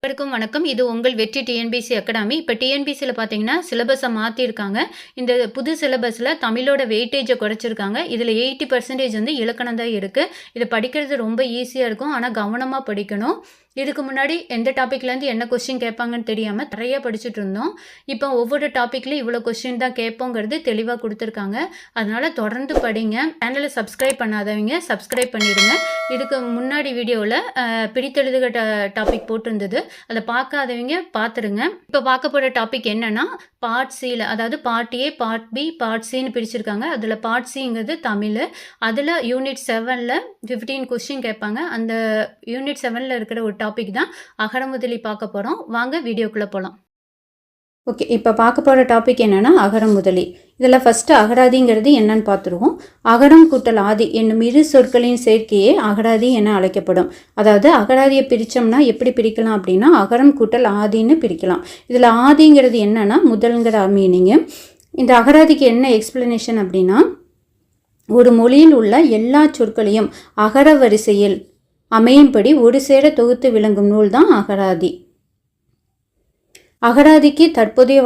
அனைவருக்கும் வணக்கம். இது உங்கள் வெற்றி டிஎன்பிஎஸ்சி அகாடமி. இப்போ டிஎன்பிஎஸ்சியில் பார்த்தீங்கன்னா சிலபஸை மாற்றிருக்காங்க. இந்த புது சிலபஸில் தமிழோட வெயிட்டேஜை குறைச்சிருக்காங்க. இதில் 80% வந்து இலக்கணம் தான் இருக்குது. இது படிக்கிறது ரொம்ப ஈஸியாக இருக்கும், ஆனால் கவனமாக படிக்கணும். இதுக்கு முன்னாடி எந்த டாப்பிக்லேருந்து என்ன கொஸ்டின் கேட்பாங்கன்னு தெரியாமல் நிறைய படிச்சுட்டு இருந்தோம். இப்போ ஒவ்வொரு டாப்பிக்லையும் இவ்வளோ கொஸ்டின் தான் கேட்போங்கிறது தெளிவாக கொடுத்துருக்காங்க. அதனால் தொடர்ந்து படிங்க. சேனலை சப்ஸ்கிரைப் பண்ணாதவங்க சப்ஸ்கிரைப் பண்ணிடுங்க. இதுக்கு முன்னாடி வீடியோவில் பிரித்தெழுதுக டாபிக் போட்டிருந்தது, அதை பார்க்காதவங்க பார்த்துருங்க. இப்போ பார்க்க போகிற டாபிக் என்னென்னா பார்ட் சியில், அதாவது part A, part B, part சின்னு பிரிச்சிருக்காங்க. அதில் பார்ட் சிங்கிறது தமிழ். அதில் யூனிட் 7ல் 15 கொஸ்டின் கேட்பாங்க. அந்த யூனிட் 7ல் இருக்கிற ஒரு டாபிக் தான் அகரமுதலி பார்க்க போகிறோம். வாங்க வீடியோக்குள்ளே போகலாம். ஓகே, இப்போ பார்க்க போகிற டாபிக் என்னென்னா அகரமுதலி. இதில் ஃபஸ்ட்டு அகராதிங்கிறது என்னன்னு பார்த்துருவோம். அகரம் கூட்டல் ஆதி என்னும் இரு சொற்களின் சேர்க்கையே அகராதி என அழைக்கப்படும். அதாவது அகராதியை பிரித்தோம்னா எப்படி பிரிக்கலாம் அப்படின்னா அகரம் கூட்டல் ஆதின்னு பிரிக்கலாம். இதில் ஆதிங்கிறது என்னன்னா முதல்ங்கிற மீனிங்கு. இந்த அகராதிக்கு என்ன எக்ஸ்பிளனேஷன் அப்படின்னா, ஒரு மொழியில் உள்ள எல்லா சொற்களையும் அகர வரிசையில் அமையும்படி ஒரு சேர தொகுத்து விளங்கும் நூல் தான் அகராதி. அகராதிக்கு தற்போதைய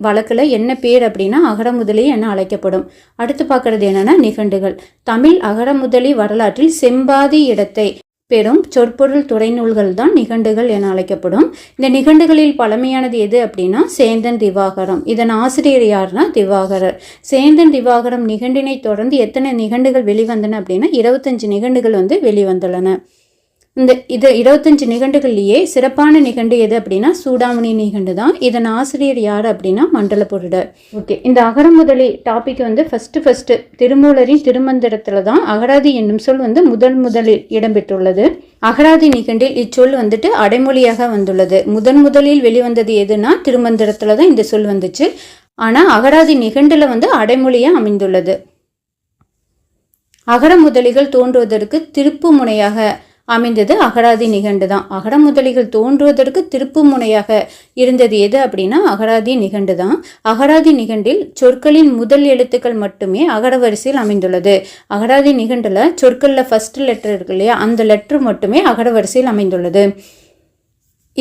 வழக்கில் என்ன பேர் அப்படின்னா அகரமுதலி என அழைக்கப்படும். அடுத்து பார்க்கறது என்னன்னா நிகண்டுகள். தமிழ் அகரமுதலி வரலாற்றில் செம்பாதி இடத்தை பெறும் சொற்பொருள் துறை நூல்கள் தான் நிகண்டுகள் என அழைக்கப்படும். இந்த நிகண்டுகளில் பழமையானது எது அப்படின்னா சேந்தன் திவாகரம். இதன் ஆசிரியர் யாருன்னா திவாகரர். சேந்தன் திவாகரம் நிகண்டினை தொடர்ந்து எத்தனை நிகண்டுகள் வெளிவந்தன அப்படின்னா 25 நிகண்டுகள் வந்து வெளிவந்துள்ளன. இது 25 நிகண்டுகள்லேயே சிறப்பான நிகண்டு எது அப்படின்னா சூடாமணி நிகண்டு தான். இதன் ஆசிரியர் யார் அப்படின்னா மண்டலபுருடர். ஓகே, இந்த அகரமுதலி டாபிக் வந்து ஃபஸ்ட்டு திருமூலரின் திருமந்திரத்தில் தான் அகராதி என்னும் சொல் வந்து முதலில் இடம்பெற்றுள்ளது. அகராதி நிகண்டில் இச்சொல் வந்துட்டு அடைமொழியாக வந்துள்ளது. முதலில் வெளிவந்தது எதுனா திருமந்திரத்தில் தான் இந்த சொல் வந்துச்சு. ஆனால் அகராதி நிகண்டில் வந்து அடைமொழியாக அமைந்துள்ளது. அகரமுதலிகள் தோன்றுவதற்கு திருப்பு முனையாக அமைந்தது அகராதி நிகண்டு தான். அகரமுதலிகள் தோன்றுவதற்கு திருப்பு முனையாக இருந்தது எது அப்படின்னா அகராதி நிகண்டு தான். அகராதி நிகண்டில் சொற்களின் முதல் எழுத்துக்கள் மட்டுமே அகர வரிசையில் அமைந்துள்ளது. அகராதி நிகண்டில் சொற்களில் ஃபர்ஸ்ட் லெட்டர் இருக்கு இல்லையா, அந்த லெட்டர் மட்டுமே அகர வரிசையில் அமைந்துள்ளது.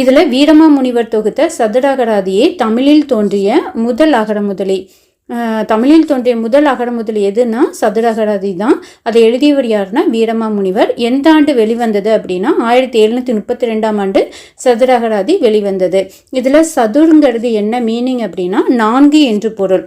இதில் வீரமாமுனிவர் தொகுத்த சதுரகராதியே தமிழில் தோன்றிய முதல் அகரமுதலி. தமிழில் தோன்றிய முதல் அகரமுதலி எதுனா சதுரகராதி தான். அதை எழுதியவர் யாருன்னா வீரமாமுனிவர். எந்த ஆண்டு வெளிவந்தது அப்படின்னா 1732ஆம் ஆண்டு சதுரகராதி வெளிவந்தது. இதில் சதுருங்கிறது என்ன மீனிங் அப்படின்னா 4 என்று பொருள்.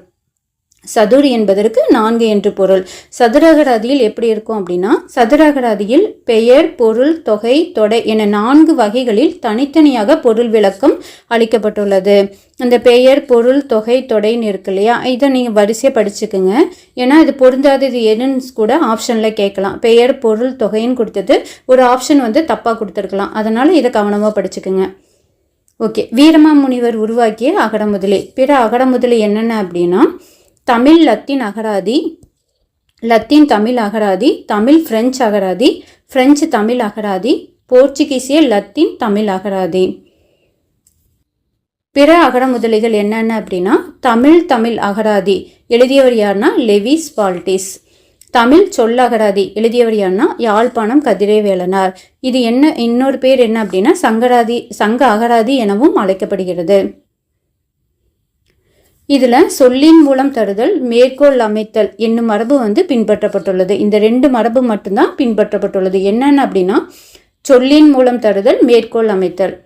சதுர் என்பதற்கு 4 என்று பொருள். சதுரகராதியில் எப்படி இருக்கும் அப்படின்னா சதுரகராதியில் பெயர், பொருள், தொகை, தொடை என 4 வகைகளில் தனித்தனியாக பொருள் விளக்கம் அளிக்கப்பட்டுள்ளது. அந்த பெயர், பொருள், தொகை, தொடைன்னு இருக்கு இல்லையா, இதை நீங்கள் வரிசையாக படிச்சுக்குங்க. ஏன்னா இது பொருந்தாதது எதுன்னு கூட ஆப்ஷனில் கேட்கலாம். பெயர், பொருள், தொகைன்னு கொடுத்தது ஒரு ஆப்ஷன் வந்து தப்பாக கொடுத்துருக்கலாம். அதனால் இதை கவனமாக படிச்சுக்குங்க. ஓகே, வீரமாமுனிவர் உருவாக்கிய அகரமுதலி. பிற அகரமுதலி என்னென்ன அப்படின்னா தமிழ் லத்தீன் அகராதி, லத்தீன் தமிழ் அகராதி, தமிழ் பிரெஞ்சு அகராதி, பிரெஞ்சு தமிழ் அகராதி, போர்ச்சுகீசிய லத்தீன் தமிழ் அகராதி. பிற அகரமுதலிகள் என்னென்ன அப்படின்னா தமிழ் அகராதி எழுதியவர் யாருன்னா லெவிஸ் வால்டிஸ். தமிழ் சொல்லகராதி எழுதியவர் யாருன்னா யாழ்ப்பாணம் கதிரவேலனார். இது என்ன இன்னொரு பேர் என்ன அப்படின்னா சங்க அகராதி எனவும் அழைக்கப்படுகிறது. இதில் சொல்லின் மூலம் தருதல், மேற்கோள் அமைத்தல் என்னும் மரபு வந்து பின்பற்றப்பட்டுள்ளது. இந்த 2 மரபு மட்டும்தான் பின்பற்றப்பட்டுள்ளது. என்னென்ன அப்படின்னா சொல்லின் மூலம் தருதல், மேற்கோள் அமைத்தல்.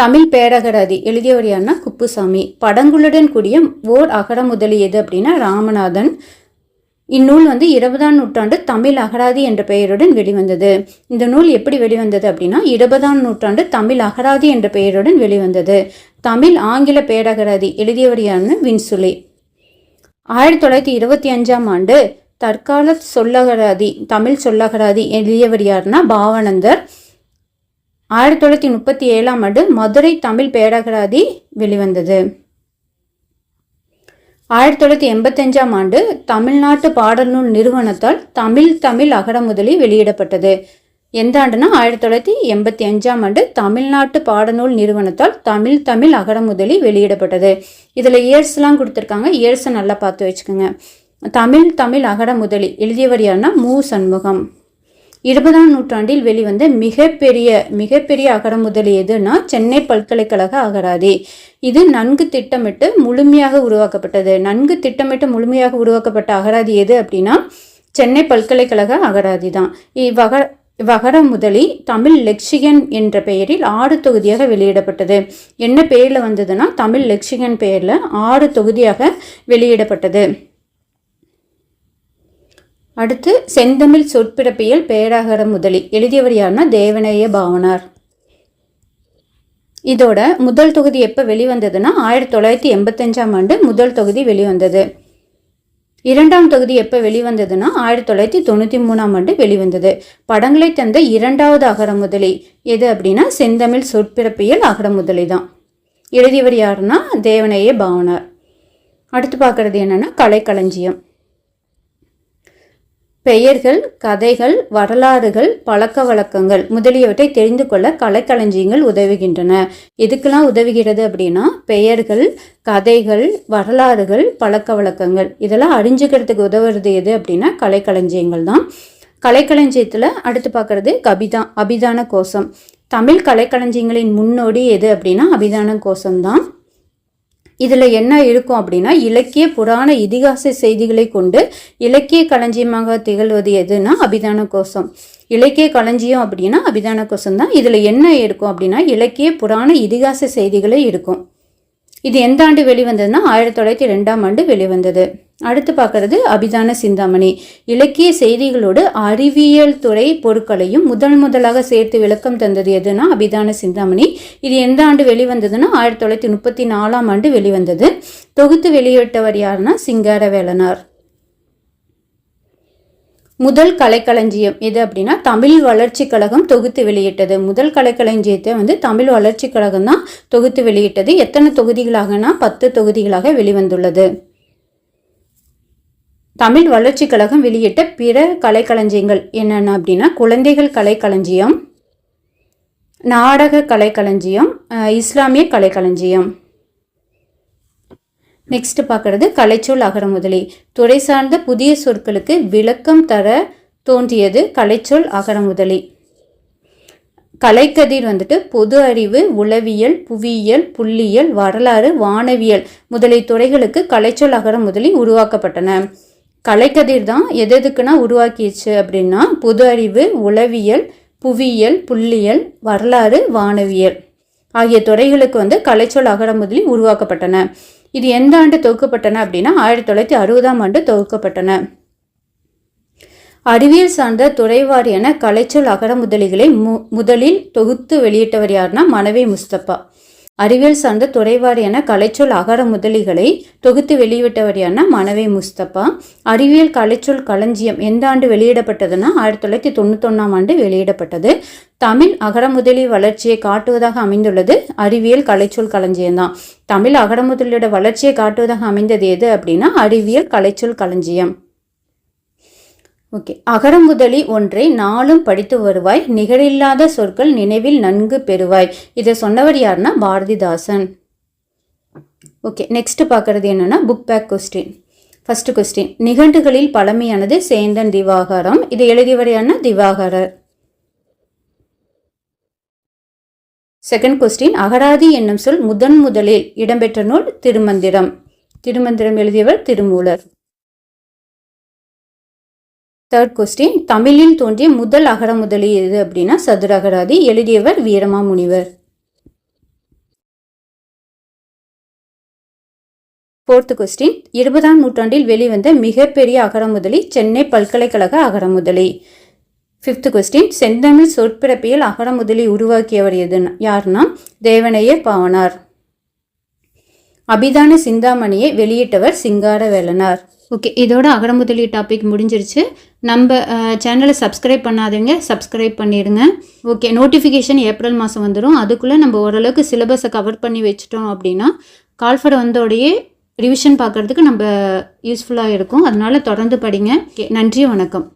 தமிழ் பேரகராதி எழுதியவர் யாருன்னா குப்புசாமி. படங்களுடன் கூடிய ஓர் அகரமுதலி எது அப்படின்னா ராமநாதன். இந்நூல் வந்து 20ஆம் நூற்றாண்டு தமிழ் அகராதி என்ற பெயருடன் வெளிவந்தது. இந்த நூல் எப்படி வெளிவந்தது அப்படின்னா 20ஆம் நூற்றாண்டு தமிழ் அகராதி என்ற பெயருடன் வெளிவந்தது. தமிழ் ஆங்கில பேரகராதி எழுதியவர் யாருன்னு வின்சுலி. 1925ஆம் ஆண்டு தற்கால சொல்லகராதி, தமிழ் சொல்லகராதி எழுதியவர் யாருன்னா பாவானந்தர். 1937ஆம் ஆண்டு மதுரை தமிழ் பேரகராதி வெளிவந்தது. 1985ஆம் ஆண்டு தமிழ்நாட்டு பாடல் நூல் நிறுவனத்தால் தமிழ் அகரமுதலி வெளியிடப்பட்டது. எந்த ஆண்டுனா 1985ஆம் ஆண்டு தமிழ்நாட்டு பாடநூல் நிறுவனத்தால் தமிழ் அகரமுதலி வெளியிடப்பட்டது. இதில் இயர்ஸ்லாம் கொடுத்துருக்காங்க, இயர்ஸை நல்லா பார்த்து வச்சுக்கோங்க. தமிழ் அகரமுதலி எழுதியவர் யாருன்னா மு. சண்முகம். 20ஆம் நூற்றாண்டில் வெளிவந்த மிகப்பெரிய அகரமுதலி எதுனா சென்னை பல்கலைக்கழக அகராதி. இது நன்கு திட்டமிட்டு முழுமையாக உருவாக்கப்பட்ட அகராதி எது அப்படின்னா சென்னை பல்கலைக்கழக அகராதி தான். இவ்வகரமுதலி தமிழ் லெக்சிகன் என்ற பெயரில் 6 தொகுதியாக வெளியிடப்பட்டது. என்ன பெயரில் வந்ததுன்னா தமிழ் லெக்சிகன் பெயரில் 6 தொகுதியாக வெளியிடப்பட்டது. அடுத்து செந்தமிழ் சொற்பிறப்பியல் பேரகரமுதலி எழுதியவர் யாருன்னா தேவநேய பாவனார். இதோட முதல் தொகுதி எப்போ வெளிவந்ததுன்னா 1985ஆம் ஆண்டு முதல் தொகுதி வெளிவந்தது. 2ஆம் தொகுதி எப்போ வெளிவந்ததுன்னா 1993ஆம் ஆண்டு வெளிவந்தது. படங்களை தந்த 2வது அகரமுதலி எது அப்படின்னா செந்தமிழ் சொற்பிறப்பியல் அகரமுதலி தான். எழுதியவர் யாருன்னா தேவநேய பாவனார். அடுத்து பார்க்குறது என்னென்னா கலைக்களஞ்சியம். பெயர்கள், கதைகள், வரலாறுகள், பழக்க வழக்கங்கள் முதலியவற்றை தெரிந்து கொள்ள கலைக்களஞ்சியங்கள் உதவுகின்றன. எதுக்கெல்லாம் உதவுகிறது அப்படின்னா பெயர்கள், கதைகள், வரலாறுகள், பழக்க வழக்கங்கள் இதெல்லாம் அறிஞ்சுக்கிறதுக்கு உதவுறது எது அப்படின்னா கலைக்களஞ்சியங்கள் தான். கலைக்களஞ்சியத்தில் அடுத்து பார்க்குறது அபிதான கோஷம். தமிழ் கலைக்களஞ்சியங்களின் முன்னோடி எது அப்படின்னா அபிதான கோஷம் தான். இதில் என்ன இருக்கும் அப்படின்னா இலக்கிய புராண இதிகாச செய்திகளை கொண்டு இலக்கிய களஞ்சியமாக திகழ்வது எதுனா அபிதான கோஷம். இலக்கிய களஞ்சியம் அப்படின்னா அபிதான கோஷம் தான். இதில் என்ன இருக்கும் அப்படின்னா இலக்கிய புராண இதிகாச செய்திகளே இருக்கும். இது எந்த ஆண்டு வெளிவந்ததுன்னா 1902ஆம் ஆண்டு வெளிவந்தது. அடுத்து பார்க்கறது அபிதான சிந்தாமணி. இலக்கிய செய்திகளோடு அறிவியல் துறை பொருட்களையும் முதலாக சேர்த்து விளக்கம் தந்தது எதுனா அபிதான சிந்தாமணி. இது எந்த ஆண்டு வெளிவந்ததுன்னா 1934ஆம் ஆண்டு வெளிவந்தது. தொகுத்து வெளியிட்டவர் யாருன்னா சிங்காரவேலனார். முதல் கலைக்களஞ்சியம் எது அப்படின்னா தமிழ் வளர்ச்சி கழகம் தொகுத்து வெளியிட்டது. முதல் கலைக்களஞ்சியத்தை தமிழ் வளர்ச்சி கழகம் தான் தொகுத்து வெளியிட்டது. எத்தனை தொகுதிகளாகனா 10 தொகுதிகளாக வெளிவந்துள்ளது. தமிழ் வளர்ச்சி கழகம் வெளியிட்ட பிற கலைக்களஞ்சியங்கள் என்னென்ன அப்படின்னா குழந்தைகள் கலைக்களஞ்சியம், நாடக கலைக்களஞ்சியம், இஸ்லாமிய கலைக்களஞ்சியம். நெக்ஸ்ட் பார்க்குறது கலைச்சொல் அகரமுதலி. துறை சார்ந்த புதிய சொற்களுக்கு விளக்கம் தர தோன்றியது கலைச்சொல் அகரமுதலி. கலைக்கதிர் பொது அறிவு, உளவியல், புவியியல், புள்ளியியல், வரலாறு, வானவியல் முதலிய துறைகளுக்கு கலைச்சொல் அகரமுதலி உருவாக்கப்பட்டன. கலைக்கதிர் தான் எதுக்குன்னா உருவாக்கிடுச்சு அப்படின்னா பொது அறிவு, உளவியல், புவியியல், புள்ளியியல், வரலாறு, வானவியல் ஆகிய துறைகளுக்கு கலைச்சொல் அகரமுதலி உருவாக்கப்பட்டன. இது எந்த ஆண்டு தொகுக்கப்பட்டன அப்படின்னா 1960ஆம் ஆண்டு தொகுக்கப்பட்டன. அறிவியல் சார்ந்த துறைவாரியான கலைச்சொல் அகரமுதலிகளை முதலில் தொகுத்து வெளியிட்டவர் யாருன்னா மனவே முஸ்தபா. அறிவியல் சார்ந்த துறைவாரியான கலைச்சொல் அகரமுதலிகளை தொகுத்து வெளியிட்டவர் யாருன்னா மனவே முஸ்தபா. அறிவியல் கலைச்சொல் களஞ்சியம் எந்த ஆண்டு வெளியிடப்பட்டதுன்னா 1991ஆம் ஆண்டு வெளியிடப்பட்டது. தமிழ் அகரமுதலி வளர்ச்சியை காட்டுவதாக அமைந்துள்ளது அறிவியல் கலைச்சொல் களஞ்சியம் தான். தமிழ் அகரமுதலியோட வளர்ச்சியை காட்டுவதாக அமைந்தது எது அப்படின்னா அறிவியல் கலைச்சொல் களஞ்சியம். ஓகே, அகரமுதலி ஒன்றை நாளும் படித்து வருவாய், நிகரில்லாத சொற்கள் நினைவில் நன்கு பெறுவாய். இதை சொன்னவர் யாருன்னா பாரதிதாசன். ஓகே, நெக்ஸ்ட் பார்க்கறது என்னன்னா book back question. First question, நிகண்டுகளில் பழமையானது சேந்தன் திவாகரம். இதை எழுதியவர் யாருன்னா திவாகரர். செகண்ட் கொஸ்டின், அகராதி என்னும் சொல் முதலில் இடம்பெற்ற நூல் திருமந்திரம். திருமந்திரம் எழுதியவர் திருமூலர். தேர்ட் கொஸ்டின், தமிழில் தோன்றிய முதல் அகரமுதலி எது அப்படின்னா சதுர அகராதி. எழுதியவர் வீரமாமுனிவர். ஃபோர்த் கொஸ்டின், 20ஆம் நூற்றாண்டில் வெளிவந்த மிகப்பெரிய அகரமுதலி சென்னை பல்கலைக்கழக அகரமுதலி. ஃபிஃப்த் கொஸ்டின், செந்தமிழ் சொற்பிறப்பியல் அகரமுதலி உருவாக்கியவர் யாருன்னா தேவநேய பாவனார். அபிதான சிந்தாமணியை வெளியிட்டவர் சிங்காரவேலனார். ஓகே, இதோட அகரமுதலி டாபிக் முடிஞ்சிருச்சு. நம்ம சேனலை சப்ஸ்கிரைப் பண்ணாதீங்க, சப்ஸ்கிரைப் பண்ணிடுங்க. ஓகே, நோட்டிஃபிகேஷன் ஏப்ரல் மாதம் வந்துடும். அதுக்குள்ளே நம்ம ஓரளவுக்கு சிலபஸை கவர் பண்ணி வச்சிட்டோம் அப்படின்னா கால்ஃபர் வந்தோடையே ரிவிஷன் பார்க்குறதுக்கு நம்ம யூஸ்ஃபுல்லாக இருக்கும். அதனால் தொடர்ந்து படிங்க. ஓகே, நன்றி, வணக்கம்.